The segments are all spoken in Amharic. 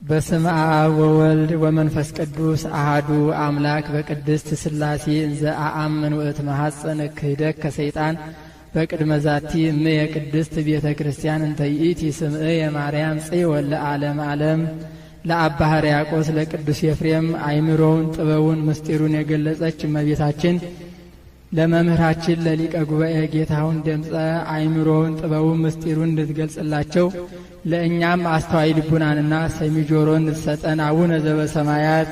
በስመ አብ ወወልድ ወመንፈስ ቅዱስ አሐዱ አምላክ በቅድስት ሥላሴ እንዘ አአምን ወእትመሐፀን ክህደት ከሰይጣን በቅድመ ዛቲ እምየ ቅድስት ቤተ ክርስቲያን እንተ ይእቲ ስምዕየ ማርያም ጽዮን ለዓለም ዓለም። ለአባ ሕርያቆስ ለቅዱስ ኤፍሬም አእምሮውን ጥበቡን ምስጢሩን የገለጸች እመቤታችን ለመምህራችን ለሊቀ ጉባኤ ጌታሁን ደምፀ አእምሮውን ጥበቡን ምስጢሩን እንድትገልጽላቸው ለእኛም አስተዋይ ልቡናንና ሰሚ ጆሮን እንድትሰጠን አቡነ ዘበሰማያት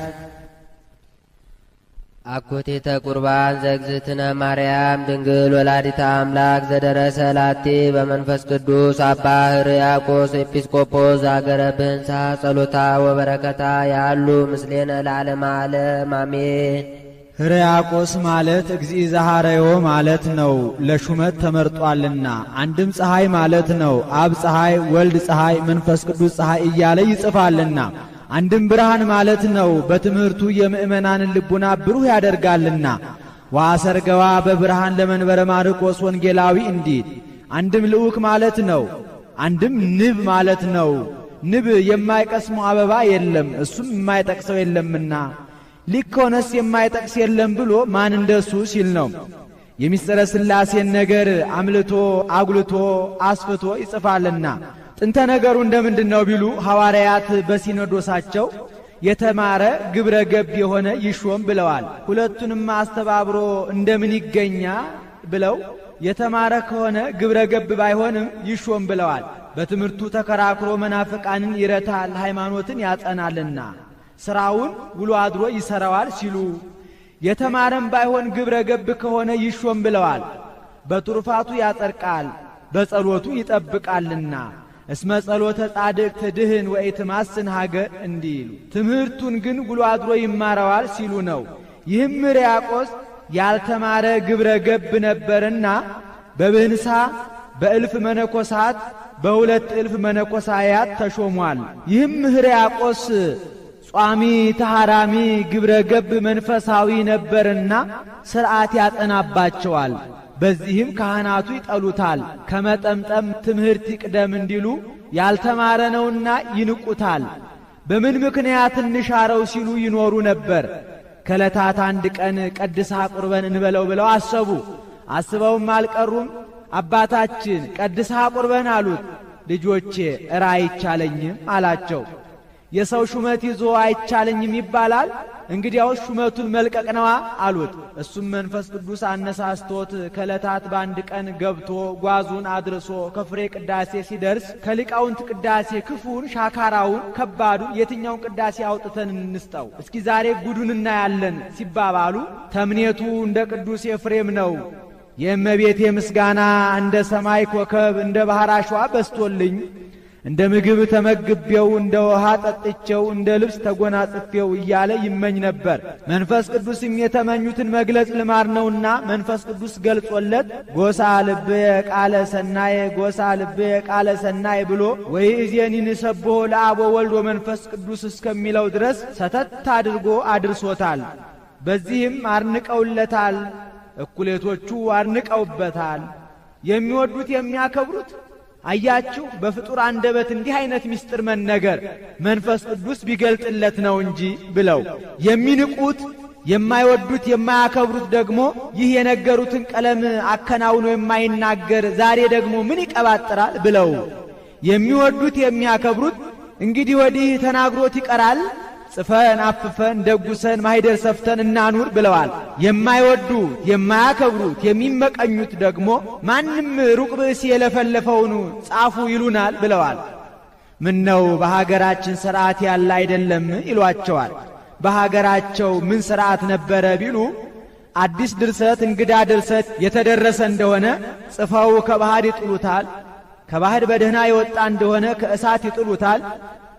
አኮቴተ ቁርባን ዘእግዝእትነ ማርያም ድንግል ወላዲተ አምላክ ዘደረሰ ላቲ በመንፈስ ቅዱስ አባ ሕርያቆስ ኤጲስቆጶስ አገረ ብህንሳ ጸሎታ ወበረከታ ያሉ ምስሌነ ለዓለመ ዓለም አሜን። ሕርያቆስ ማለት እግዚእ ዘሐረዮ ማለት ነው፣ ለሹመት ተመርጧልና። አንድም ፀሐይ ማለት ነው፣ አብ ፀሐይ፣ ወልድ ፀሐይ፣ መንፈስ ቅዱስ ፀሐይ እያለ ይጽፋልና። አንድም ብርሃን ማለት ነው፣ በትምህርቱ የምእመናንን ልቡና ብሩህ ያደርጋልና። ወአሰርገዋ በብርሃን ለመንበረ ማርቆስ ወንጌላዊ እንዲል። አንድም ልዑክ ማለት ነው፣ አንድም ንብ ማለት ነው። ንብ የማይቀስመው አበባ የለም፣ እሱም የማይጠቅሰው የለምና ሊኮነስ የማይጠቅስ የለም ብሎ ማን እንደሱ ሲል ነው። የሚስጥረ ሥላሴን ነገር አምልቶ አጉልቶ አስፍቶ ይጽፋልና። ጥንተ ነገሩ እንደምንድነው ቢሉ ሐዋርያት በሲኖዶሳቸው የተማረ ግብረ ገብ የሆነ ይሾም ብለዋል። ሁለቱንም አስተባብሮ እንደምን ይገኛ ብለው የተማረ ከሆነ ግብረ ገብ ባይሆንም ይሾም ብለዋል። በትምህርቱ ተከራክሮ መናፍቃንን ይረታል፣ ሃይማኖትን ያጸናልና ስራውን ውሎ አድሮ ይሰራዋል ሲሉ፣ የተማረም ባይሆን ግብረ ገብ ከሆነ ይሾም ብለዋል። በትሩፋቱ ያጸድቃል፣ በጸሎቱ ይጠብቃልና። እስመ ጸሎተ ጻድቅ ትድህን ወኢትማስን ሀገር እንዲሉ፣ ትምህርቱን ግን ውሎ አድሮ ይማረዋል ሲሉ ነው። ይህም ሕርያቆስ ያልተማረ ግብረ ገብ ነበርና በብህንሳ በእልፍ መነኮሳት በሁለት እልፍ መነኮሳያት ተሾሟል። ይህም ሕርያቆስ ጿሚ ተሐራሚ ግብረ ገብ መንፈሳዊ ነበርና ሥርዓት ያጠናባቸዋል። በዚህም ካህናቱ ይጠሉታል። ከመጠምጠም ትምህርት ይቅደም እንዲሉ ያልተማረ ነውና ይንቁታል። በምን ምክንያት እንሻረው ሲሉ ይኖሩ ነበር። ከዕለታት አንድ ቀን ቀድሳ ቁርበን እንበለው ብለው አሰቡ። አስበውም አልቀሩም። አባታችን ቀድሳ ቁርበን አሉት። ልጆቼ እረ አይቻለኝም አላቸው። የሰው ሹመት ይዞ አይቻለኝም ይባላል? እንግዲያውስ ሹመቱን መልቀቅ ነዋ አሉት። እሱም መንፈስ ቅዱስ አነሳስቶት ከዕለታት በአንድ ቀን ገብቶ ጓዙን አድርሶ ከፍሬ ቅዳሴ ሲደርስ ከሊቃውንት ቅዳሴ ክፉን፣ ሻካራውን፣ ከባዱን የትኛውን ቅዳሴ አውጥተን እንስጠው እስኪ ዛሬ ጉዱን እናያለን ሲባባሉ ተምኔቱ እንደ ቅዱስ ኤፍሬም ነው። የእመቤቴ ምስጋና እንደ ሰማይ ኮከብ እንደ ባሕር አሸዋ በስቶልኝ እንደ ምግብ ተመግቤው እንደ ውሃ ጠጥቼው እንደ ልብስ ተጎናጽፌው እያለ ይመኝ ነበር። መንፈስ ቅዱስም የተመኙትን መግለጽ ልማድ ነውና መንፈስ ቅዱስ ገልጾለት ጎሳ ልብየ ቃለ ሰናየ ጎሳ ልብየ ቃለ ሰናየ ብሎ ወይእዜኒ ንሰብሖ ለአብ ወወልድ ወመንፈስ ቅዱስ እስከሚለው ድረስ ሰተት አድርጎ አድርሶታል። በዚህም አርንቀውለታል፣ እኩሌቶቹ አርንቀውበታል። የሚወዱት የሚያከብሩት አያችሁ፣ በፍጡር አንደበት እንዲህ አይነት ምስጢር መነገር መንፈስ ቅዱስ ቢገልጥለት ነው እንጂ ብለው የሚንቁት የማይወዱት የማያከብሩት ደግሞ ይህ የነገሩትን ቀለም አከናውኖ የማይናገር ዛሬ ደግሞ ምን ይቀባጥራል ብለው የሚወዱት የሚያከብሩት እንግዲህ ወዲህ ተናግሮት ይቀራል፣ ጽፈን አፍፈን ደጉሰን ማኅደር ሰፍተን እናኑር ብለዋል። የማይወዱት የማያከብሩት የሚመቀኙት ደግሞ ማንም ሩቅ ብእሲ የለፈለፈውን ጻፉ ይሉናል ብለዋል። ምን ነው በሀገራችን ሥርዓት ያለ አይደለም ይሏቸዋል። በሀገራቸው ምን ሥርዓት ነበረ ቢሉ አዲስ ድርሰት እንግዳ ድርሰት የተደረሰ እንደሆነ ጽፈው ከባህር ይጥሉታል። ከባህር በደህና የወጣ እንደሆነ ከእሳት ይጥሉታል።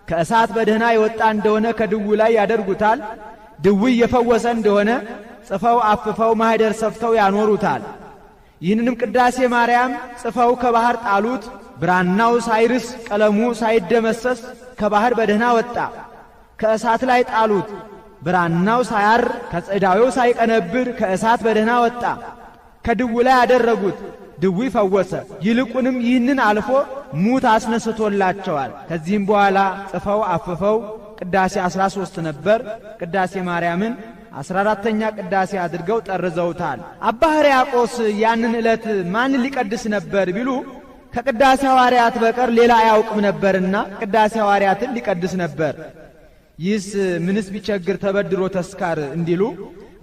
ከእሳት በደህና የወጣ እንደሆነ ከድው ላይ ያደርጉታል። ድው የፈወሰ እንደሆነ ጽፈው አፍፈው ማኅደር ሰፍተው ያኖሩታል። ይህንንም ቅዳሴ ማርያም ጽፈው ከባህር ጣሉት። ብራናው ሳይርስ ቀለሙ ሳይደመሰስ ከባህር በደህና ወጣ። ከእሳት ላይ ጣሉት። ብራናው ሳያር ከጽዳዌው ሳይቀነብር ከእሳት በደህና ወጣ። ከድው ላይ ያደረጉት። ድዊ ፈወሰ። ይልቁንም ይህንን አልፎ ሙት አስነስቶላቸዋል። ከዚህም በኋላ ጽፈው አፍፈው ቅዳሴ 13 ነበር። ቅዳሴ ማርያምን 14ኛ ቅዳሴ አድርገው ጠርዘውታል። አባ ሕርያቆስ ያንን ዕለት ማን ሊቀድስ ነበር ቢሉ ከቅዳሴ ሐዋርያት በቀር ሌላ አያውቅም ነበርና ቅዳሴ ሐዋርያትን ሊቀድስ ነበር። ይህስ ምንስ ቢቸግር ተበድሮ ተስካር እንዲሉ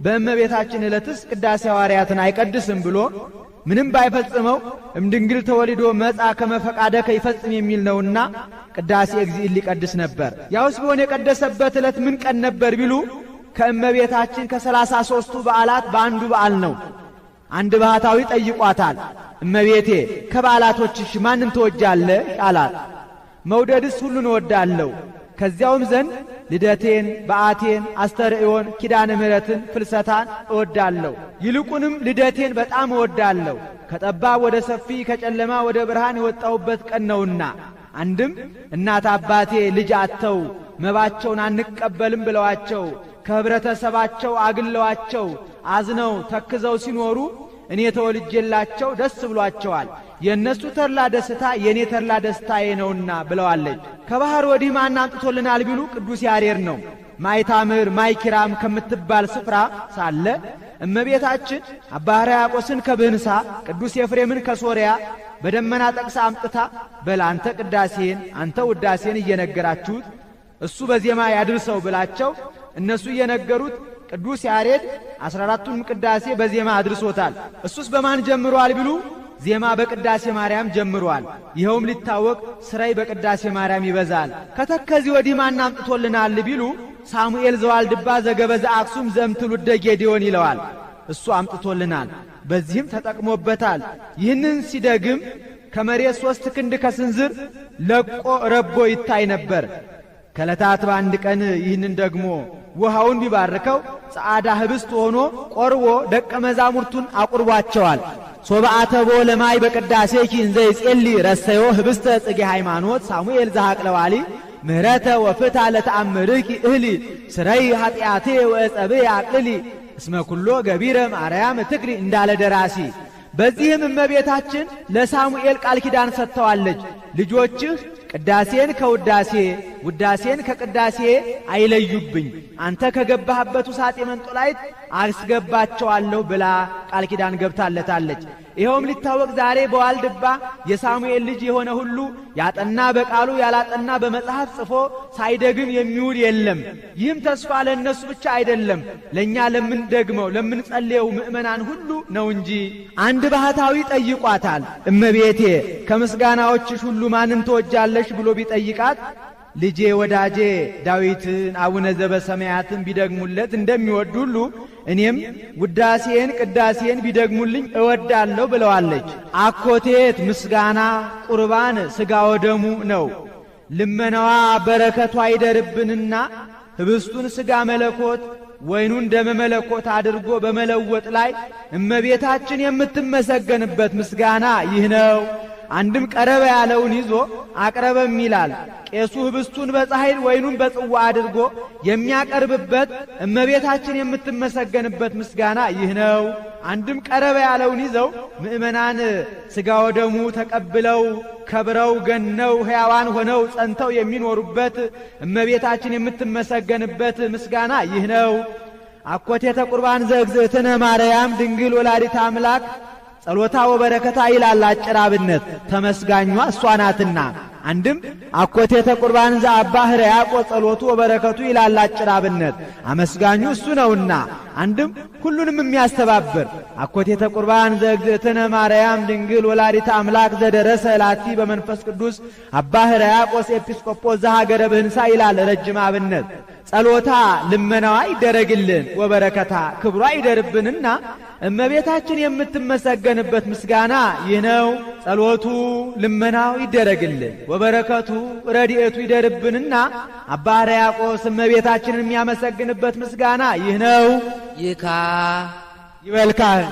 በእመቤታችን ዕለትስ ቅዳሴ ሐዋርያትን አይቀድስም ብሎ ምንም ባይፈጽመው እምድንግል ተወልዶ መጻ ከመፈቃደከ ይፈጽም የሚል ነውና ቅዳሴ እግዚእን ሊቀድስ ነበር። ያውስ ቢሆን የቀደሰበት ዕለት ምን ቀን ነበር ቢሉ ከእመቤታችን ከ33ቱ በዓላት በአንዱ በዓል ነው። አንድ ባህታዊ ጠይቋታል። እመቤቴ ከበዓላቶችሽ ማንን ትወጃለሽ አላት። መውደድስ ሁሉን እወዳለሁ፣ ከዚያውም ዘንድ ልደቴን፣ በዓቴን፣ አስተርእዮን፣ ኪዳነ ምሕረትን፣ ፍልሰታን እወዳለሁ። ይልቁንም ልደቴን በጣም እወዳለሁ፣ ከጠባብ ወደ ሰፊ ከጨለማ ወደ ብርሃን የወጣሁበት ቀን ነውና። አንድም እናት አባቴ ልጅ አጥተው መባቸውን አንቀበልም ብለዋቸው ከህብረተሰባቸው አግለዋቸው አዝነው ተክዘው ሲኖሩ እኔ ተወልጄላቸው ደስ ብሏቸዋል። የእነሱ ተድላ ደስታ የእኔ ተድላ ደስታዬ ነውና ብለዋለች። ከባህር ወዲህ ማን አምጥቶልናል ቢሉ ቅዱስ ያሬድ ነው። ማይታምር ማይኪራም ከምትባል ስፍራ ሳለ እመቤታችን አባ ሕርያቆስን ከብህንሳ ቅዱስ ኤፍሬምን ከሶርያ በደመና ጠቅሳ አምጥታ በል አንተ ቅዳሴን አንተ ውዳሴን እየነገራችሁት እሱ በዜማ ያድርሰው ብላቸው እነሱ እየነገሩት ቅዱስ ያሬድ 14ቱን ቅዳሴ በዜማ አድርሶታል። እሱስ በማን ጀምሯል ቢሉ ዜማ በቅዳሴ ማርያም ጀምሯል። ይኸውም ሊታወቅ ስራይ በቅዳሴ ማርያም ይበዛል። ከተከዚህ ወዲህ ማን አምጥቶልናል ቢሉ ሳሙኤል ዘዋልድባ ዘገበዘ አክሱም ዘምትውልደ ጌዴዎን ይለዋል። እሱ አምጥቶልናል። በዚህም ተጠቅሞበታል። ይህንን ሲደግም ከመሬት 3 ክንድ ከስንዝር ለቆ ረቦ ይታይ ነበር። ከዕለታት በአንድ ቀን ይህንን ደግሞ ውሃውን ቢባርከው ጸዓዳ ህብስት ሆኖ ቆርቦ ደቀ መዛሙርቱን አቁርቧቸዋል። ሶብአተቦ ለማይ በቅዳሴኪ እንዘ ይጼሊ ረሰዮ ህብስተ ጽጌ ሃይማኖት ሳሙኤል ዘሐቅለዋሊ ምህረተ ወፍታ ለተአምርኪ እህሊ ስረይ ኃጢአቴ ወጸብየ አቅልሊ እስመ ኩሎ ገቢረ ማርያም ትክሪ እንዳለ ደራሲ። በዚህም እመቤታችን ለሳሙኤል ቃል ኪዳን ሰጥተዋለች። ልጆችህ ቅዳሴን ከውዳሴ ውዳሴን ከቅዳሴ አይለዩብኝ፣ አንተ ከገባህበት ውሳጤ መንጦላይት አስገባቸዋለሁ ብላ ቃል ኪዳን ገብታለታለች። ይኸውም ሊታወቅ ዛሬ በዋልድባ የሳሙኤል ልጅ የሆነ ሁሉ ያጠና በቃሉ ያላጠና በመጽሐፍ ጽፎ ሳይደግም የሚውል የለም። ይህም ተስፋ ለእነሱ ብቻ አይደለም፣ ለእኛ ለምንደግመው ለምንጸልየው ምእመናን ሁሉ ነው እንጂ። አንድ ባህታዊ ጠይቋታል። እመቤቴ ከምስጋናዎችሽ ሁሉ ማንን ትወጃለሽ ብሎ ቢጠይቃት ልጄ ወዳጄ ዳዊትን አቡነ ዘበሰማያትን ቢደግሙለት እንደሚወድ ሁሉ እኔም ውዳሴን ቅዳሴን ቢደግሙልኝ እወዳለሁ ብለዋለች። አኮቴት ምስጋና ቁርባን ሥጋ ወደሙ ነው። ልመናዋ በረከቷ ይደርብንና ህብስቱን ሥጋ መለኮት ወይኑን ደመ መለኮት አድርጎ በመለወጥ ላይ እመቤታችን የምትመሰገንበት ምስጋና ይህ ነው። አንድም ቀረበ ያለውን ይዞ አቅረበም ይላል። ቄሱ ህብስቱን በፀሐይል ወይኑን በጽዋ አድርጎ የሚያቀርብበት እመቤታችን የምትመሰገንበት ምስጋና ይህ ነው። አንድም ቀረበ ያለውን ይዘው ምእመናን ሥጋ ወደሙ ተቀብለው ከብረው ገነው ሕያዋን ሆነው ጸንተው የሚኖሩበት እመቤታችን የምትመሰገንበት ምስጋና ይህ ነው። አኮቴተ ቁርባን ዘእግዝእትነ ማርያም ድንግል ወላዲተ አምላክ ጸሎታ ወበረከታ ይላል አጭር አብነት። ተመስጋኟ እሷ ናትና። አንድም አኮቴተ ቁርባን ዘአባ ሕርያቆስ ጸሎቱ ወበረከቱ ይላል አጭር አብነት። አመስጋኙ እሱ ነውና። አንድም ሁሉንም የሚያስተባብር አኮቴተ ቁርባን ዘእግዝእትነ ማርያም ድንግል ወላዲተ አምላክ ዘደረሰ ላቲ በመንፈስ ቅዱስ አባ ሕርያቆስ ኤጲስቆጶስ ዘሀገረ ብህንሳ ይላል ረጅም አብነት። ጸሎታ ልመናዋ ይደረግልን ወበረከታ ክብሯ ይደርብንና እመቤታችን የምትመሰገንበት ምስጋና ይህ ነው። ጸሎቱ ልመናው ይደረግልን ወበረከቱ ረድኤቱ ይደርብንና አባ ሕርያቆስ እመቤታችንን የሚያመሰግንበት ምስጋና ይህ ነው። ይካ ይበልካል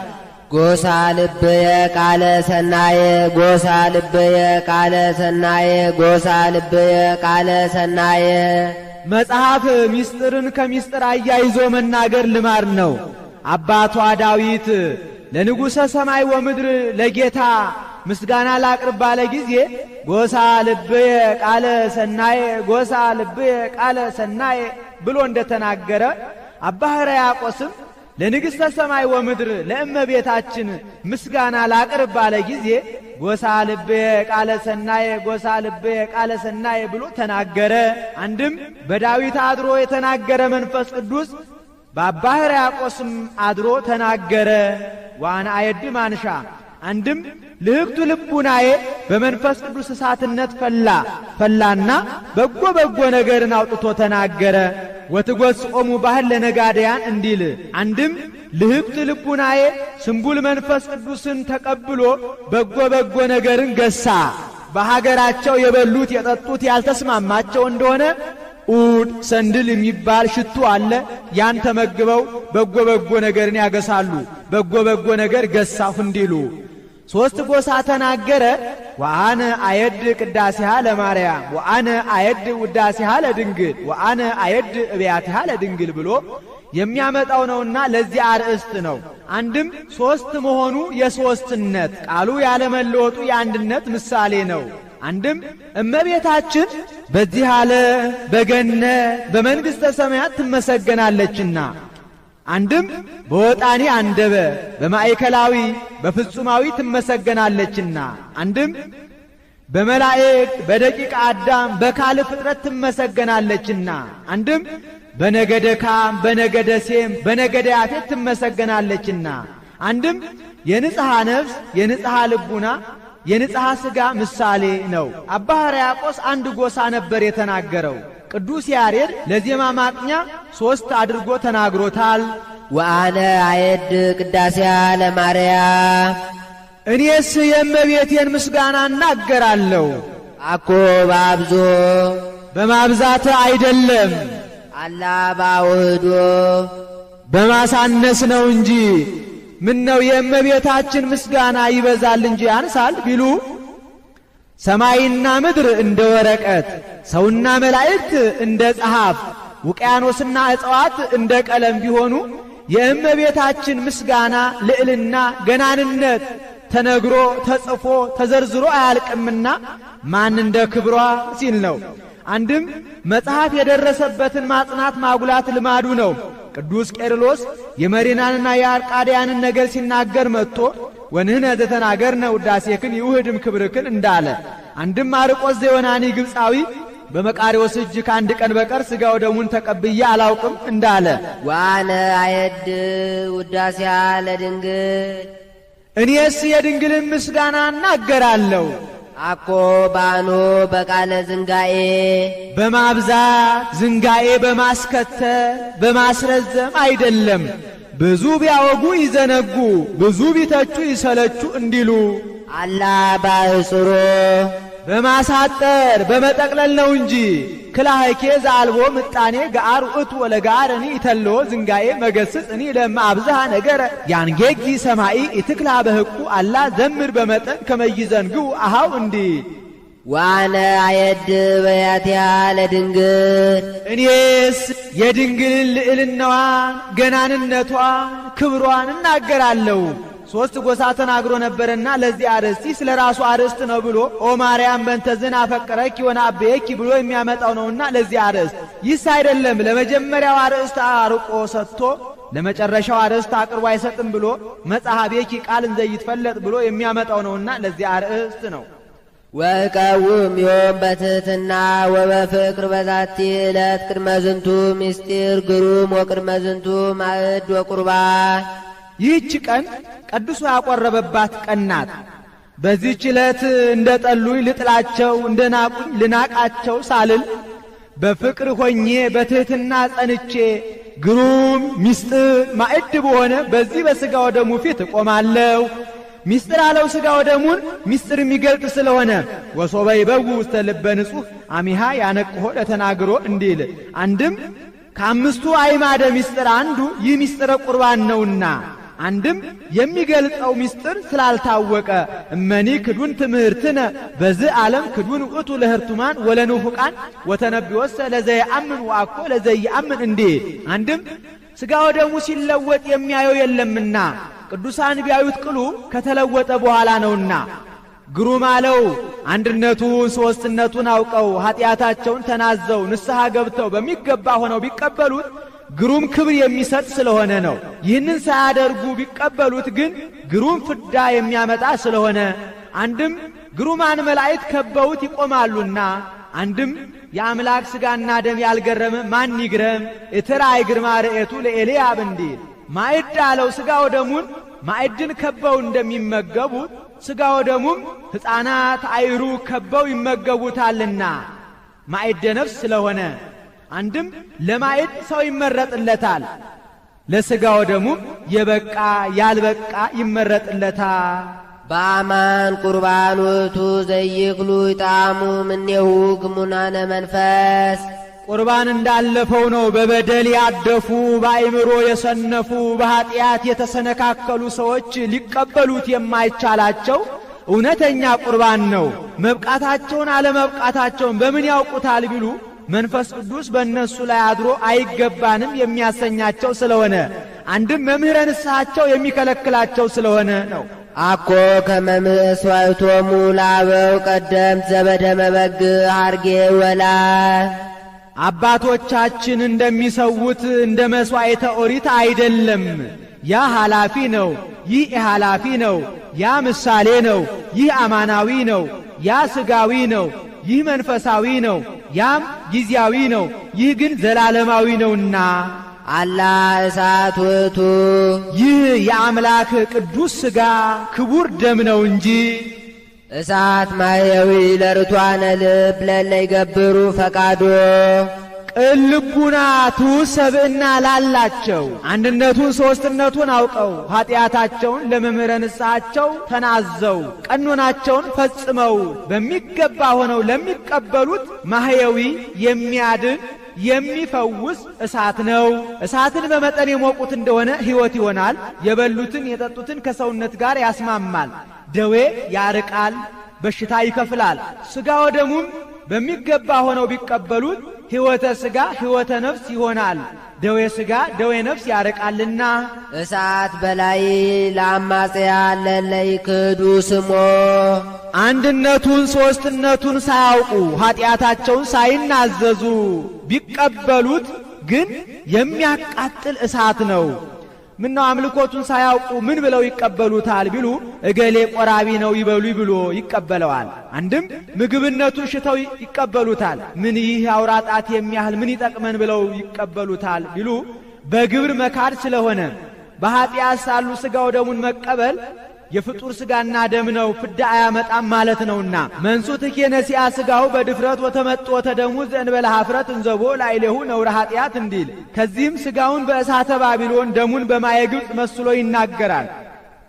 ጎሳ ልብየ ቃለ ሰናየ ጎሳ ልብየ ቃለ ሰናየ ጎሳ ልብየ ቃለ ሰናየ። መጽሐፍ ምስጢርን ከምስጢር አያይዞ መናገር ልማድ ነው። አባቷ ዳዊት ለንጉሠ ሰማይ ወምድር ለጌታ ምስጋና ላቅርብ ባለ ጊዜ ጎሳ ልብየ ቃለ ሰናየ ጎሳ ልብየ ቃለ ሰናየ ብሎ እንደተናገረ አባ ሕርያቆስም ለንግሥተ ሰማይ ወምድር ለእመቤታችን ምስጋና ላቅርብ ባለ ጊዜ ጎሳ ልብየ ቃለ ሰናየ ጎሳ ልብየ ቃለ ሰናየ ብሎ ተናገረ። አንድም በዳዊት አድሮ የተናገረ መንፈስ ቅዱስ በአባ ሕርያቆስም አድሮ ተናገረ። ዋና አየድ ማንሻ አንድም ልህቅቱ ልቡናዬ በመንፈስ ቅዱስ እሳትነት ፈላና በጎ ነገርን አውጥቶ ተናገረ። ወትጐስቆሙ ባህል ለነጋደያን እንዲል አንድም ልህቅቱ ልቡናዬ ስንቡል መንፈስ ቅዱስን ተቀብሎ በጎ ነገርን ገሳ። በሀገራቸው የበሉት የጠጡት ያልተስማማቸው እንደሆነ ኡድ ሰንድል የሚባል ሽቱ አለ። ያን ተመግበው በጎ ነገርን ያገሳሉ። በጎ ነገር ገሳሁ እንዲሉ ሶስት ጎሳ ተናገረ። ወአነ አየድ ቅዳሴሃ ለማርያም ወአነ አየድ ውዳሴሃ ለድንግል ወአነ አየድ እብያቲሃ ለድንግል ብሎ የሚያመጣው ነውና ለዚህ አርእስት ነው። አንድም ሶስት መሆኑ የሶስትነት ቃሉ ያለመለወጡ የአንድነት ምሳሌ ነው። አንድም እመቤታችን በዚህ አለ በገነት በመንግሥተ ሰማያት ትመሰገናለችና፣ አንድም በወጣኒ አንደበ በማዕከላዊ በፍጹማዊ ትመሰገናለችና፣ አንድም በመላእክት በደቂቀ አዳም በካል ፍጥረት ትመሰገናለችና፣ አንድም በነገደ ካም በነገደ ሴም በነገደ ያፌት ትመሰገናለችና፣ አንድም የንጽሐ ነፍስ የንጽሐ ልቡና የንጽሐ ሥጋ ምሳሌ ነው። አባ ሕርያቆስ አንድ ጎሳ ነበር የተናገረው። ቅዱስ ያሬድ ለዜማ ማቅኛ ሦስት አድርጎ ተናግሮታል። ወአነ አየድ ቅዳሴሃ ለማርያም እኔስ የእመቤቴን ምስጋና እናገራለሁ። አኮ በአብዞ በማብዛት አይደለም፣ አላ ባውህዶ በማሳነስ ነው እንጂ። ምን ነው የእመቤታችን ምስጋና ይበዛል እንጂ ያንሳል ቢሉ ሰማይና ምድር እንደ ወረቀት፣ ሰውና መላእክት እንደ ጸሐፍ፣ ውቅያኖስና እጽዋት እንደ ቀለም ቢሆኑ የእመቤታችን ምስጋና ልዕልና ገናንነት ተነግሮ ተጽፎ ተዘርዝሮ አያልቅምና ማን እንደ ክብሯ ሲል ነው። አንድም መጽሐፍ የደረሰበትን ማጽናት ማጉላት ልማዱ ነው። ቅዱስ ቄርሎስ የመሪናንና የአርቃድያንን ነገር ሲናገር መጥቶ ወንህነ ዘተናገርነ ውዳሴክን ይውህድም ክብርክን እንዳለ፣ አንድም ማርቆስ ዘዮናኒ ግብፃዊ በመቃሪዎስ እጅ ከአንድ ቀን በቀር ሥጋው ደሙን ተቀብዬ አላውቅም እንዳለ፣ ወአነ አየድ ውዳሴሃ ለድንግል እኔስ የድንግልን ምስጋና እናገራለሁ። አኮ ባኖ በቃለ ዝንጋኤ በማብዛት ዝንጋኤ በማስከተል በማስረዘም አይደለም። ብዙ ቢያወጉ ይዘነጉ፣ ብዙ ቢተቹ ይሰለቹ እንዲሉ አላ ባእስሮ በማሳጠር በመጠቅለል ነው እንጂ። ክላህኬ ዘአልቦ ምጣኔ ገአር ውእቱ ወለገአርኒ ይተሎ ዝንጋኤ መገስጽ እኒ ለማ አብዝሃ ነገረ ያንጌጊ ሰማይ ኢትክላ በሕቁ አላ ዘምር በመጠን ከመይዘንግው አሃው እንዲህ ወአነ አየድ በያቲሃ ለድንግል እኔስ የድንግልን ልዕልናዋን ገናንነቷን ክብሯን እናገራለሁ። ሶስት ጎሳ ተናግሮ ነበርና ለዚህ አርእስቲ ስለ ራሱ አርእስት ነው ብሎ ኦ ማርያም በእንተዝን አፈቀረኪ ወናብየኪ ብሎ የሚያመጣው ነውና ለዚህ አርእስት ይስ አይደለም። ለመጀመሪያው አርእስት አርቆ ሰጥቶ ለመጨረሻው አርእስት አቅርቦ አይሰጥም ብሎ መጽሐቤኪ ቃል እንዘይትፈለጥ ብሎ የሚያመጣው ነውና ለዚህ አርእስት ነው። ወቀውም ዮም በትሕትና ወበፍቅር በዛቲ ዕለት ቅድመ ዝንቱ ምስጢር ግሩም ወቅድመ ዝንቱ ማዕድ ወቁርባን ይህች ቀን ቅዱሱ ያቆረበባት ቀን ናት። በዚህች ዕለት እንደ ጠሉኝ ልጥላቸው፣ እንደ ናቁኝ ልናቃቸው ሳልል በፍቅር ሆኜ በትሕትና ጸንቼ ግሩም ምስጢር ማዕድ በሆነ በዚህ በሥጋ ወደሙ ፊት እቆማለሁ። ምስጢር አለው ሥጋ ወደሙን ምስጢር የሚገልጥ ስለሆነ ወሶበ ይበው ውስተ ልበ ንጹሕ አሚሃ ያነቅሆ ለተናግሮ እንዲል አንድም ከአምስቱ አዕማደ ምስጢር አንዱ ይህ ምስጢረ ቁርባን ነውና፣ አንድም የሚገልጸው ምስጢር ስላልታወቀ እመኒ ክዱን ትምህርትነ በዚህ ዓለም ክዱን ውእቱ ለህርቱማን ወለንፉቃን ወተነቢወሰ ለዘየአምን ወአኮ ለዘየአምን እንዲህ አንድም ሥጋ ወደሙ ሲለወጥ የሚያየው የለምና ቅዱሳን ቢያዩት ቅሉ ከተለወጠ በኋላ ነውና ግሩም አለው አንድነቱን ሦስትነቱን አውቀው ኃጢአታቸውን ተናዘው ንስሐ ገብተው በሚገባ ሆነው ቢቀበሉት ግሩም ክብር የሚሰጥ ስለሆነ ነው። ይህንን ሳያደርጉ ቢቀበሉት ግን ግሩም ፍዳ የሚያመጣ ስለሆነ አንድም ግሩማን መላእክት ከበውት ይቆማሉና፣ አንድም የአምላክ ሥጋና ደም ያልገረመ ማን ይግረም እትራይ ግርማ ርኤቱ ለኤልያብ እንዲል ማዕድ አለው ሥጋ ወደሙን ማዕድን ከበው እንደሚመገቡት ሥጋ ወደሙም ሕፃናት አይሩ ከበው ይመገቡታልና ማዕደ ነፍስ ስለሆነ አንድም ለማዕድ ሰው ይመረጥለታል፣ ለሥጋ ወደሙም የበቃ ያልበቃ ይመረጥለታል። በአማን ቁርባን ውእቱ ዘይክሉ ይጣሙ ምኔሁ ግሙናነ መንፈስ ቁርባን እንዳለፈው ነው። በበደል ያደፉ በአእምሮ የሰነፉ በኀጢአት የተሰነካከሉ ሰዎች ሊቀበሉት የማይቻላቸው እውነተኛ ቁርባን ነው። መብቃታቸውን አለመብቃታቸውን በምን ያውቁታል ቢሉ መንፈስ ቅዱስ በእነሱ ላይ አድሮ አይገባንም የሚያሰኛቸው ስለሆነ አንድም መምህረ ንስሐቸው የሚከለክላቸው ስለሆነ ነው። አኮ ከመምህስ ዋይቶሙ ላበው ቀደምት ዘበደመ በግ ሐርጌ ወላ አባቶቻችን እንደሚሰውት እንደ መሥዋዕተ ኦሪት አይደለም። ያ ኃላፊ ነው፣ ይህ ኃላፊ ነው። ያ ምሳሌ ነው፣ ይህ አማናዊ ነው። ያ ሥጋዊ ነው፣ ይህ መንፈሳዊ ነው። ያም ጊዜያዊ ነው፣ ይህ ግን ዘላለማዊ ነውና አላ እሳት ውእቱ ይህ የአምላክ ቅዱስ ሥጋ ክቡር ደም ነው እንጂ እሳት ማየዊ ለርቷነ ልብ ለለ ይገብሩ ፈቃዶ ቅን ልቡና ትሑት ሰብዕና ላላቸው አንድነቱን ሦስትነቱን አውቀው ኀጢአታቸውን ለመምህረ ንስሐቸው ተናዘው ቀኖናቸውን ፈጽመው በሚገባ ሆነው ለሚቀበሉት ማህየዊ የሚያድን የሚፈውስ እሳት ነው። እሳትን በመጠን የሞቁት እንደሆነ ሕይወት ይሆናል። የበሉትን የጠጡትን ከሰውነት ጋር ያስማማል። ደዌ ያርቃል፣ በሽታ ይከፍላል። ሥጋ ወደሙም በሚገባ ሆነው ቢቀበሉት ሕይወተ ሥጋ ሕይወተ ነፍስ ይሆናል። ደዌ ሥጋ ደዌ ነፍስ ያርቃልና እሳት በላይ ለአማጽያን ለለ ይክዱ ስሞ አንድነቱን ሦስትነቱን ሳያውቁ ኀጢአታቸውን ሳይናዘዙ ቢቀበሉት ግን የሚያቃጥል እሳት ነው። ምነው አምልኮቱን ሳያውቁ ምን ብለው ይቀበሉታል ቢሉ እገሌ ቆራቢ ነው ይበሉ ብሎ ይቀበለዋል። አንድም ምግብነቱን ሽተው ይቀበሉታል። ምን ይህ አውራጣት የሚያህል ምን ይጠቅመን ብለው ይቀበሉታል ቢሉ በግብር መካድ ስለሆነ በኀጢአት ሳሉ ሥጋው ደሙን መቀበል የፍጡር ሥጋና ደም ነው፣ ፍዳ አያመጣም ማለት ነውና መንሱት ከነሲያ ሥጋው በድፍረት ወተመጥቶ ተደሙ ዘእንበለ ኀፍረት እንዘቦ ላይሌሁ ነውረ ኀጢአት እንዲል ከዚህም ሥጋውን በእሳተ ባቢሎን ደሙን በማየ ግብፅ መስሎ ይናገራል።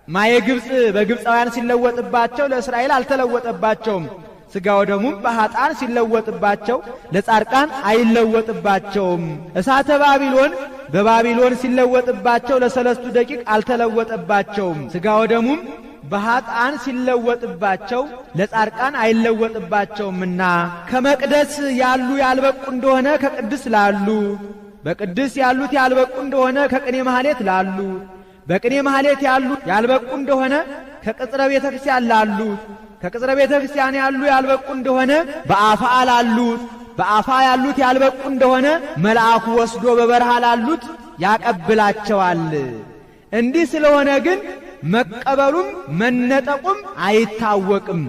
ማየ ግብፅ በግብፃውያን ሲለወጥባቸው ለእስራኤል አልተለወጠባቸውም። ሥጋው ደሙም በኀጣን ሲለወጥባቸው ለጻድቃን አይለወጥባቸውም። እሳተ ባቢሎን በባቢሎን ሲለወጥባቸው ለሰለስቱ ደቂቅ አልተለወጠባቸውም። ሥጋው ደሙም በኀጣን ሲለወጥባቸው ለጻድቃን አይለወጥባቸውምና ከመቅደስ ያሉ ያልበቁ እንደሆነ ከቅድስ ላሉ፣ በቅድስ ያሉት ያልበቁ እንደሆነ ከቅኔ ማህሌት ላሉ፣ በቅኔ ማህሌት ያሉ ያልበቁ እንደሆነ ከቅጽረ ቤተ ክርስቲያን ላሉት፣ ከቅጽረ ቤተ ክርስቲያን ያሉ ያልበቁ እንደሆነ በአፋ ላሉት፣ በአፋ ያሉት ያልበቁ እንደሆነ መልአኩ ወስዶ በበረሃ ላሉት ያቀብላቸዋል። እንዲህ ስለሆነ ግን መቀበሉም መነጠቁም አይታወቅም።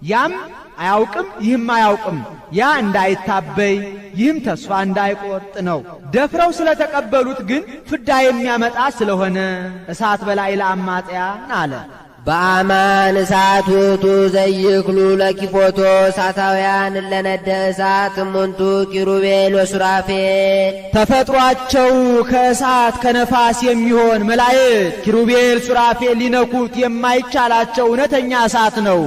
ያም አያውቅም፣ ይህም አያውቅም። ያ እንዳይታበይ ይህም ተስፋ እንዳይቆርጥ ነው። ደፍረው ስለተቀበሉት ግን ፍዳ የሚያመጣ ስለሆነ እሳት በላይ ለአማጽያን አለ። በአማን እሳት ውእቱ ዘይክሉ ለኪፎቶ እሳታውያን ለነደ እሳት እሙንቱ ኪሩቤል ወሱራፌል ተፈጥሯቸው ከእሳት ከነፋስ የሚሆን መላእክት ኪሩቤል ሱራፌል ሊነኩት የማይቻላቸው እውነተኛ እሳት ነው።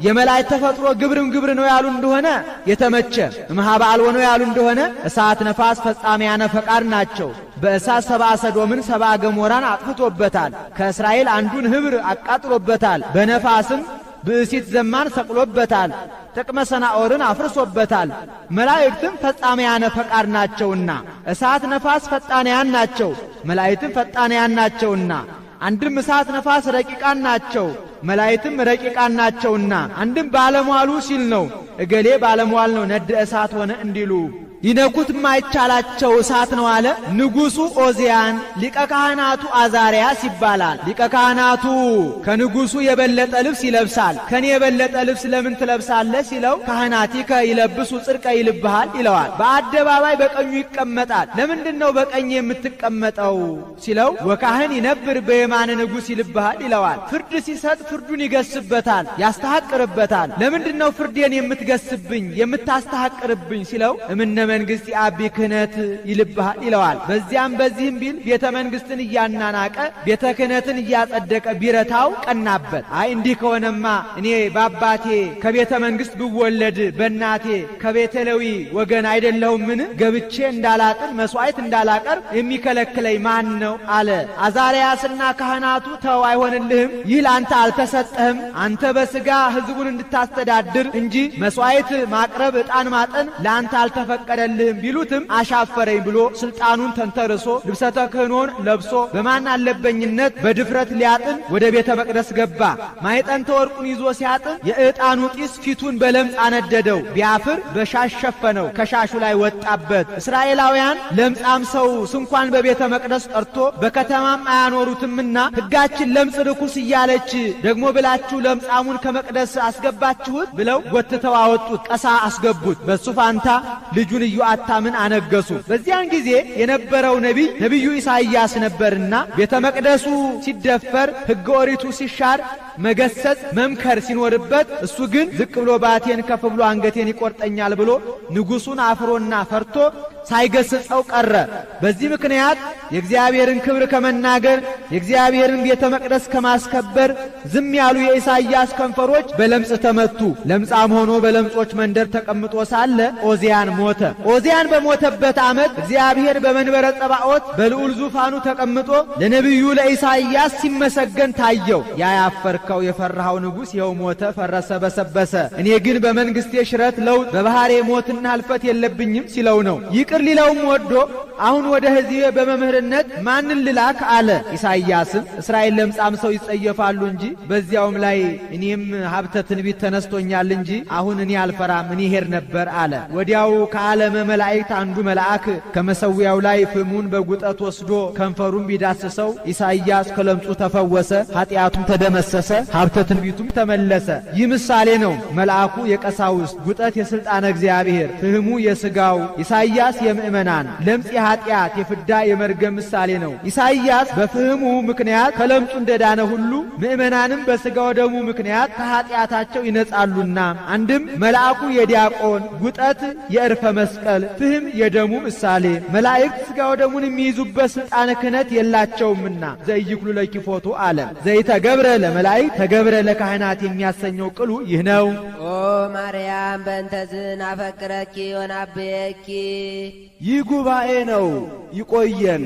የመላእክት ተፈጥሮ ግብርም ግብር ነው ያሉ እንደሆነ የተመቸ እምኀበ አልቦ ነው ያሉ እንደሆነ እሳት ነፋስ ፈጻሚያነ ፈቃድ ናቸው። በእሳት ሰብአ ሰዶምን ሰብአ ገሞራን አጥፍቶበታል። ከእስራኤል አንዱን ኅብር አቃጥሎበታል። በነፋስም ብእሲት ዘማን ሰቅሎበታል። ጥቅመ ሰናዖርን አፍርሶበታል። መላእክትም ፈጻሚያነ ፈቃድ ናቸውና እሳት ነፋስ ፈጣንያን ናቸው፣ መላእክትም ፈጣንያን ናቸውና አንድም እሳት ነፋስ ረቂቃን ናቸው፣ መላእክትም ረቂቃን ናቸውና አንድም ባለሟሉ ሲል ነው። እገሌ ባለሟል ነው ነደ እሳት ሆነ እንዲሉ ይነኩት ማይቻላቸው እሳት ነው አለ። ንጉሱ ኦዚያን ሊቀ ካህናቱ አዛሪያስ ይባላል። ሊቀ ካህናቱ ከንጉሱ የበለጠ ልብስ ይለብሳል። ከኔ የበለጠ ልብስ ለምን ትለብሳለህ ሲለው ካህናቲከ ይለብሱ ጽድቀ ይልብሃል ይለዋል። በአደባባይ በቀኙ ይቀመጣል። ለምንድነው በቀኝ የምትቀመጠው ሲለው ወካህን ይነብር በየማነ ንጉስ ይልብሃል ይለዋል። ፍርድ ሲሰጥ ፍርዱን ይገስበታል፣ ያስተሐቅርበታል። ለምንድነው ፍርዴን የምትገስብኝ የምታስተሐቅርብኝ ሲለው እምነ መንግስት ያቢ ክህነት ይልብሃል ይለዋል። በዚያም በዚህም ቢል ቤተ መንግስትን እያናናቀ ቤተ ክህነትን እያጸደቀ ቢረታው ቀናበት። አይ እንዲህ ከሆነማ እኔ በአባቴ ከቤተ መንግስት ብወለድ በእናቴ ከቤተሌዊ ወገን አይደለሁምን? ገብቼ እንዳላጥን መስዋዕት እንዳላቀርብ የሚከለክለኝ ማን ነው አለ። አዛርያስና ካህናቱ ተው አይሆንልህም፣ ይህ ለአንተ አልተሰጠህም። አንተ በስጋ ህዝቡን እንድታስተዳድር እንጂ መስዋዕት ማቅረብ ዕጣን ማጠን ለአንተ አልተፈቀደ አይደለም ቢሉትም አሻፈረኝ ብሎ ስልጣኑን ተንተርሶ ልብሰ ተክህኖን ለብሶ በማን አለበኝነት በድፍረት ሊያጥን ወደ ቤተ መቅደስ ገባ። ማይጠንተ ወርቁን ይዞ ሲያጥን የዕጣኑ ጢስ ፊቱን በለምጽ አነደደው። ቢያፍር በሻሽ ሸፈነው፣ ከሻሹ ላይ ወጣበት። እስራኤላውያን ለምጻም ሰው ስንኳን በቤተ መቅደስ ጠርቶ በከተማም አያኖሩትምና ሕጋችን ለምጽ ርኩስ እያለች ደግሞ ብላችሁ ለምጻሙን ከመቅደስ አስገባችሁት ብለው ጎትተው አወጡት፣ ቀሳ አስገቡት። በሱ ፋንታ ልጁን ኢዮአታምን አነገሱ። በዚያን ጊዜ የነበረው ነቢዩ ኢሳይያስ ነበርና ቤተ መቅደሱ ሲደፈር ሕገ ኦሪቱ ሲሻር መገሰጽ መምከር ሲኖርበት እሱ ግን ዝቅ ብሎ ባቴን ከፍ ብሎ አንገቴን ይቆርጠኛል ብሎ ንጉሱን አፍሮና ፈርቶ ሳይገስጸው ቀረ። በዚህ ምክንያት የእግዚአብሔርን ክብር ከመናገር የእግዚአብሔርን ቤተ መቅደስ ከማስከበር ዝም ያሉ የኢሳይያስ ከንፈሮች በለምጽ ተመቱ። ለምጻም ሆኖ በለምጾች መንደር ተቀምጦ ሳለ ኦዚያን ሞተ። ኦዚያን በሞተበት ዓመት እግዚአብሔር በመንበረ ጸባዖት በልዑል ዙፋኑ ተቀምጦ ለነቢዩ ለኢሳይያስ ሲመሰገን ታየው። ያያፈርከው የፈራሃው ንጉሥ ይኸው ሞተ፣ ፈረሰ፣ በሰበሰ። እኔ ግን በመንግስቴ ሽረት ለውጥ በባህሬ ሞትና ህልፈት የለብኝም ሲለው ነው። ይቅር ሊለውም ወዶ አሁን ወደ ሕዝቤ በመምህርነት ማንን ልላክ አለ። ኢሳይያስም እስራኤል ለምጻም ሰው ይጸየፋሉ እንጂ በዚያውም ላይ እኔም ሀብተ ትንቢት ተነስቶኛል እንጂ አሁን እኔ አልፈራም፣ እኔ ሄድ ነበር አለ። ወዲያው ከዓለመ መላእክት አንዱ መልአክ ከመሰዊያው ላይ ፍሙን በጉጠት ወስዶ ከንፈሩን ቢዳስሰው ኢሳይያስ ከለምጹ ተፈወሰ፣ ኃጢአቱም ተደመሰሰ፣ ሀብተ ትንቢቱም ተመለሰ። ይህ ምሳሌ ነው። መልአኩ የቀሳውስት፣ ጉጠት የሥልጣነ እግዚአብሔር፣ ፍህሙ የሥጋው፣ ኢሳይያስ የምእመናን፣ ለምጽ የኃጢአት የፍዳ የመርገም ምሳሌ ነው። ኢሳይያስ በፍህሙ ምክንያት ከለምጹ እንደዳነ ሁሉ ምእመናንም በሥጋው ደሙ ምክንያት ከኃጢአታቸው ይነጻሉና አንድም መልአኩ የዲያቆን፣ ጉጠት የእርፈ መስቀል፣ ፍህም የደሙ ምሳሌ። መላእክት ሥጋው ደሙን የሚይዙበት ሥልጣነ ክህነት የላቸውምና ዘይክሉ ለኪፎቱ አለ። ዘይተገብረ ለመላእክት ተገብረ ለካህናት የሚያሰኘው ቅሉ ይህ ነው። ኦ ማርያም በእንተዝን አፈቅረኪ ወናብየኪ። ይህ ጉባኤ ነው። ይቆየን።